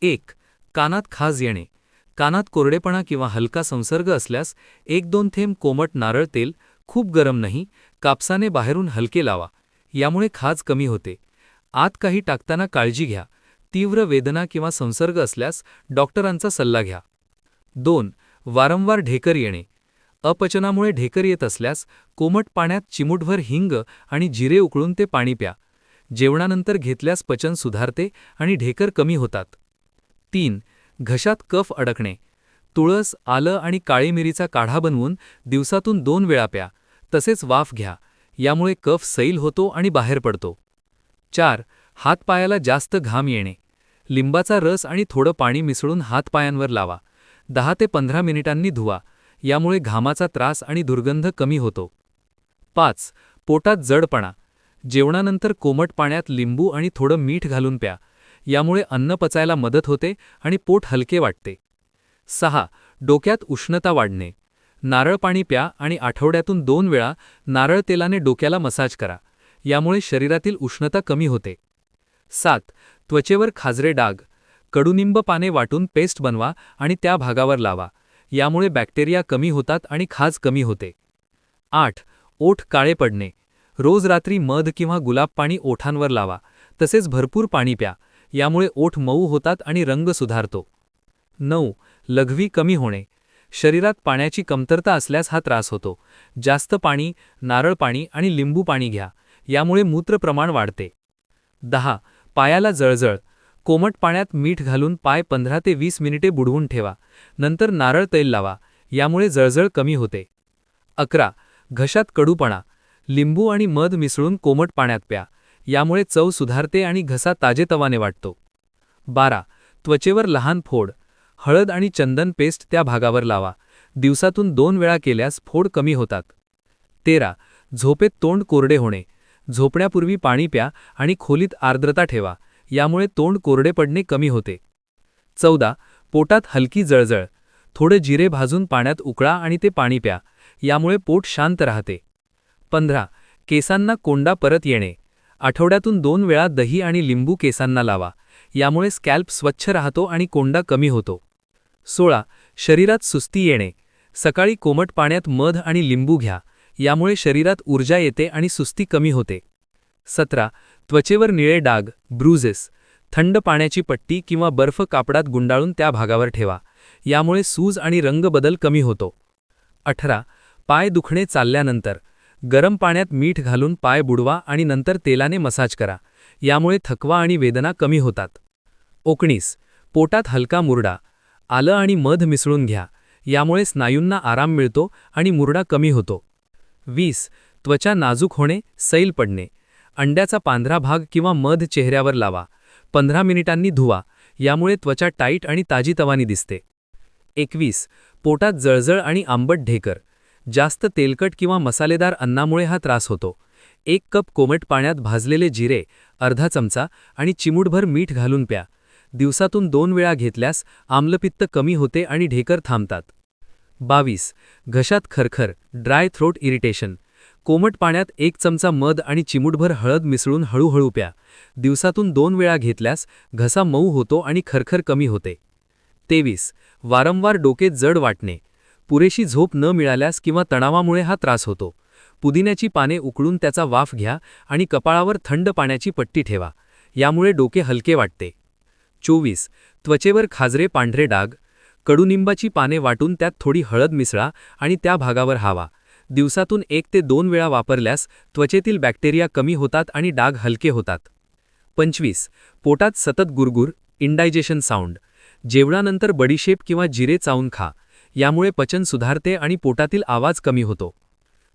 1. कानात खाज येणे. कानात कोरडेपणा किंवा हलका संसर्ग असल्यास 1-2 थेंब कोमट नारळ तेल, खूप गरम नाही, कापसाने बाहेरून हलके लावा. यामुळे खाज कमी होते. आत काही टाकताना काळजी घ्या. तीव्र वेदना किंवा संसर्ग असल्यास डॉक्टरांचा सल्ला घ्या. 2. वारंवार ढेकर येणे. अपचनामुळे ढेकर येत असल्यास कोमट पाण्यात चिमूटभर हिंग आणि जिरे उकळून ते पाणी प्या. जेवणानंतर घेतल्यास पचन सुधारते आणि ढेकर कमी होतात. 3. घशात कफ अडकणे. तुळस, आलं आणि काळी मिरीचा काढा बनवून दिवसातून 2 वेळा प्या. तसेच वाफ घ्या. यामुळे कफ सैल होतो आणि बाहेर पडतो. 4. हातपायाला जास्त घाम येणे. लिंबाचा रस आणि थोडं पाणी मिसळून हातपायांवर लावा. 10 ते 15 मिनिटांनी धुवा. यामुळे घामाचा त्रास आणि दुर्गंध कमी होतो. 5. पोटात जडपणा. जेवणानंतर कोमट पाण्यात लिंबू आणि थोडं मीठ घालून प्या. यामुळे अन्न पचायला मदत होते आणि पोट हलके वाटते. 6. डोक्यात उष्णता वाढणे. नारळ पाणी प्या आणि आठवड्यातून 2 वेळा नारळ तेलाने डोक्याला मसाज करा. यामुळे शरीरातील उष्णता कमी होते. 7. त्वचेवर खाजरे डाग. कडुनिंब पाने वाटून पेस्ट बनवा आणि त्या भागावर लावा. यामुळे बॅक्टेरिया कमी होतात आणि खाज कमी होते. 8. ओठ काळे पडणे. रोज रात्री मध किंवा गुलाब पाणी ओठांवर लावा. तसेच भरपूर पाणी प्या. यामुळे ओठ मऊ होतात आणि रंग सुधारतो. 9. लघवी कमी होणे. शरीरात पाण्याची कमतरता असल्यास हा त्रास होतो. जास्त पाणी, नारळ पाणी आणि लिंबू पाणी घ्या. यामुळे मूत्रप्रमाण वाढते. 10. पायाला जळजळ. कोमट पाण्यात मीठ घालून पाय 15 ते 20 मिनिटे बुडवून ठेवा. नंतर नारळ तेल लावा. यामुळे जळजळ कमी होते. 11. घशात कडूपणा. लिंबू आणि मध मिसळून कोमट पाण्यात प्या. यामुळे चव सुधारते आणि घसा ताजेतवाने वाटतो. 12. त्वचेवर लहान फोड. हळद आणि चंदन पेस्ट त्या भागावर लावा. दिवसातून 2 वेळा केल्यास फोड कमी होतात. 13. झोपेत तोंड कोरडे होणे. झोपण्यापूर्वी पाणी प्या आणि खोलीत आर्द्रता ठेवा. यामुळे तोंड कोरडे पडणे कमी होते. 14. पोटात हलकी जळजळ. थोडे जिरे भाजून पाण्यात उकळा आणि ते पाणी प्या. यामुळे पोट शांत राहते. 15. केसांना कोंडा परत येणे. आठवड्यातून 2 वेळा दही आणि लिंबू केसांना लावा. यामुळे स्कॅल्प स्वच्छ राहतो आणि कोंडा कमी होतो. 16. शरीरात सुस्ती येणे. सकाळी कोमट पाण्यात मध आणि लिंबू घ्या. यामुळे शरीरात ऊर्जा येते आणि सुस्ती कमी होते. 17. त्वचेवर निळे डाग, ब्रुजेस. थंड पाण्याची पट्टी किंवा बर्फ कापडात गुंडाळून त्या भागावर ठेवा. यामुळे सूज आणि रंगबदल कमी होतो. 18. पाय दुखणे चालल्यानंतर. गरम पाण्यात मीठ घालून पाय बुडवा आणि नंतर तेलाने मसाज करा. यामुळे थकवा आणि वेदना कमी होतात. 19. पोटात हलका मुरडा. आलं आणि मध मिसळून घ्या. यामुळे स्नायूंना आराम मिळतो आणि मुरडा कमी होतो. 20. त्वचा नाजूक होणे, सैल पडणे. अंड्याचा पांढरा भाग किंवा मध चेहऱ्यावर लावा. 15 मिनिटांनी धुवा. यामुळे त्वचा टाईट आणि ताजीतवानी दिसते. 21. पोटात जळजळ आणि आंबट ढेकर. जास्त तेलकट किंवा मसालेदार अन्नामुळे हा त्रास होतो. 1 कप कोमट पाण्यात भाजलेले जिरे, अर्धा चमचा आणि चिमूटभर मीठ घालून प्या. दिवसातून 2 वेळा घेतल्यास आम्लपित्त कमी होते आणि ढेकर थांबतात. 22. घशात खरखर, ड्राय थ्रोट इरिटेशन. कोमट पाण्यात 1 चमचा मध आणि चिमूटभर हळद मिसळून हळूहळू प्या. दिवसातून 2 वेळा घेतल्यास घसा मऊ होतो आणि खरखर कमी होते. 23. वारंवार डोके जड वाटणे. पुरेशी झोप न मिळाल्यास किंवा तणावामुळे हा त्रास होतो. पुदिन्याची पाने उकळून त्याचा वाफ घ्या आणि कपाळावर थंड पाण्याची पट्टी ठेवा. यामुळे डोके हलके वाटते. 24. त्वचेवर खाजरे पांढरे डाग. कडुनिंबाची पाने वाटून त्यात थोडी हळद मिसळा आणि त्या भागावर हावा. दिवसातून 1 ते 2 वेळा वापरल्यास त्वचेतील बॅक्टेरिया कमी होतात आणि डाग हलके होतात. 25. पोटात सतत गुरगुर, इंडायजेशन साऊंड. जेवणानंतर बडीशेप किंवा जिरे चावून खा. यामुळे पचन सुधारते आणि पोटातील आवाज कमी होतो.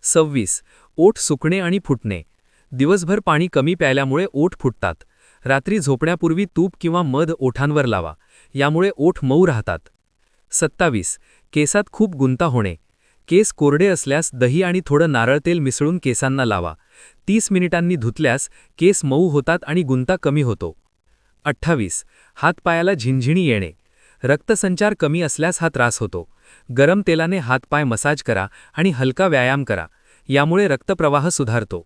26. ओठ सुकणे आणि फुटणे. दिवसभर पाणी कमी प्यायल्यामुळे ओठ फुटतात. रात्री झोपण्यापूर्वी तूप किंवा मध ओठांवर लावा. यामुळे ओठ मऊ राहतात. 27. केसात खूप गुंता होणे. केस कोरडे असल्यास दही आणि थोडं नारळ तेल मिसळून केसांना लावा. 30 मिनिटांनी धुतल्यास केस मऊ होतात आणि गुंता कमी होतो. 28. हातपायाला झिणझिणी येणे. रक्तसंचार कमी असल्यास हा त्रास होतो. गरम तेलाने हातपाय मसाज करा आणि हलका व्यायाम करा. यामुळे रक्तप्रवाह सुधारतो.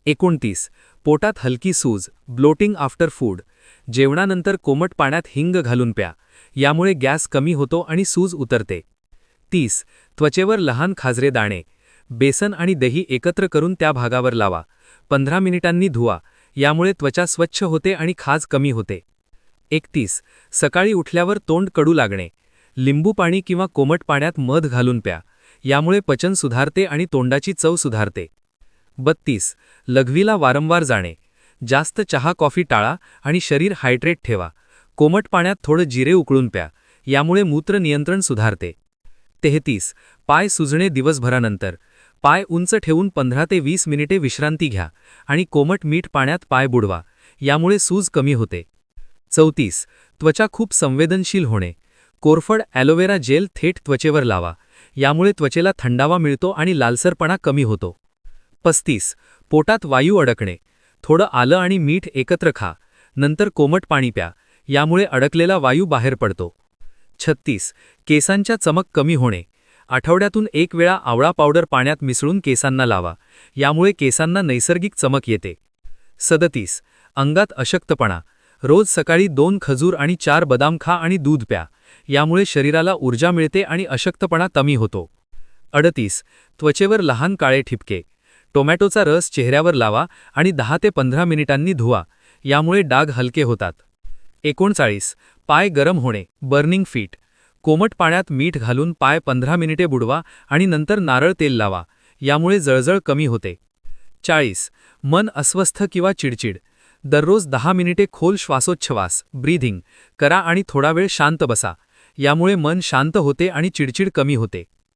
29. पोटात हलकी सूज, ब्लोटिंग आफ्टर फूड. जेवणानंतर कोमट पाण्यात हिंग घालून प्या, यामुळे गॅस कमी होतो आणि सूज उतरते. 30. त्वचेवर लहान खाजरे दाणे. बेसन आणि दही एकत्र करून त्या भागावर लावा. 15 मिनिटांनी धुवा, यामुळे त्वचा स्वच्छ होते आणि खाज कमी होते. 31. सकाळी उठल्यावर तोंड कडू लागणे. लिंबू पाणी किंवा कोमट पाण्यात मध घालून प्या, यामुळे पचन सुधारते आणि तोंडाची चव सुधारते. 32. लघवीला वारंवार जाणे. जास्त चहा कॉफी टाळा आणि शरीर हायड्रेट ठेवा. कोमट पाण्यात थोडं जिरे उकळून प्या, यामुळे मूत्र नियंत्रण सुधारते. 33. पाय सुजणे दिवसभरानंतर. पाय उंच ठेवून 15 ते 20 मिनिटे विश्रांती घ्या आणि कोमट मीठ पाण्यात पाय बुडवा, यामुळे सूज कमी होते. 34. त्वचा खूप संवेदनशील होणे. कोरफड ॲलोवेरा जेल थेट त्वचेवर लावा, यामुळे त्वचेला थंडावा मिळतो आणि लालसरपणा कमी होतो. 35. पोटात वायू अडकणे. थोडं आलं आणि मीठ एकत्र खा, नंतर कोमट पाणी प्या, यामुळे अडकलेला वायू बाहेर पडतो. 36. केसांच्या चमक कमी होणे. आठवड्यातून 1 वेळा आवळा पावडर पाण्यात मिसळून केसांना लावा, यामुळे केसांना नैसर्गिक चमक येते. 37. अंगात अशक्तपणा. रोज सकाळी 2 खजूर आणि 4 बदाम खा आणि दूध प्या, यामुळे शरीराला ऊर्जा मिळते आणि अशक्तपणा कमी होतो. 38. त्वचेवर लहान काळे ठिपके. टोमॅटोचा रस चेहऱ्यावर लावा आणि 10 ते 15 मिनिटांनी धुवा, यामुळे डाग हलके होतात. 39. पाय गरम होणे, बर्निंग फीट. कोमट पाण्यात मीठ घालून पाय 15 मिनिटे बुडवा आणि नंतर नारळ तेल लावा, यामुळे जळजळ कमी होते. 40. मन अस्वस्थ किंवा चिडचिड. दररोज 10 मिनिटे खोल श्वासोच्छवास ब्रीथिंग करा आणि थोडा वेळ शांत बसा, यामुळे मन शांत होते आणि चिडचिड कमी होते.